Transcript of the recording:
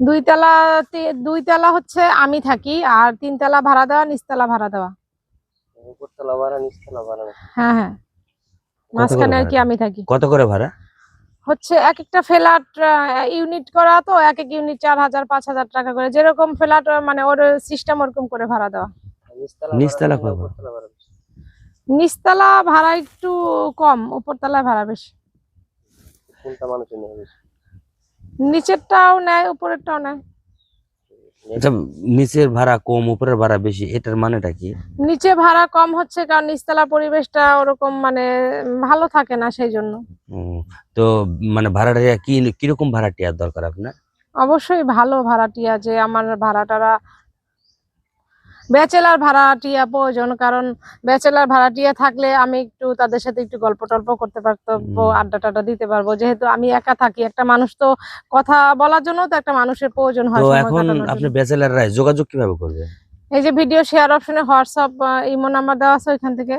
দুই তলা হচ্ছে আমি থাকি, আর 3 তলা ভাড়া দেওয়া, নিচতলা ভাড়া দেওয়া। উপরতলা ভাড়া নিচতলা ভাড়া। হ্যাঁ হ্যাঁ, কত করে মাঝখানে আর কি ভাড়া? আমি থাকি। কত করে ভাড়া? হচ্ছে এক একটা ফ্ল্যাট ইউনিট করা, তো এক এক ইউনিট 4000-5000 টাকা করে, যেরকম ফ্ল্যাট মানে ওর সিস্টেম ওরকম করে ভাড়া দেওয়া। নিচতলা কত? উপরতলা ভাড়া বেশি? নিচতলা ভাড়া একটু কম, উপরতলা ভাড়া বেশি। কোনটা মানুষের নেই বেশি? নিচেরটাও নেয়, উপরেরটাও নেয়। আচ্ছা, নিচের ভাড়া কম উপরের ভাড়া বেশি, এটার মানেটা কি? নিচে ভাড়া কম হচ্ছে কারণ নিচতলা পরিবেশটা ওরকম মানে ভালো থাকে না, সেই জন্য। তো মানে ভাড়াটা কি কিরকম ভাড়াটিয়ার দরকার আপনার? অবশ্যই ভালো ভাড়াটিয়া, যে আমার ভাড়াটারা ব্যাচেলার ভাড়াটিয়া প্রয়োজন, কারণ ব্যাচেলার ভাড়াটিয়া থাকলে আমি একটু তাদের সাথে একটু গল্প টল্প করতে পারবো, আড্ডা টাড্ডা দিতে পারবো। যেহেতু আমি একা থাকি, একটা মানুষ তো কথা বলার জন্য তো একটা মানুষের প্রয়োজন হয় তো সময় এখন কাটানোর আপনি জন্য। ব্যাচেলাররা যোগাযোগ কিভাবে করবে? এই যে ভিডিও শেয়ার অপশনে হোয়াটসঅ্যাপ ইমো নাম্বার দেওয়া আছে, ওইখান থেকে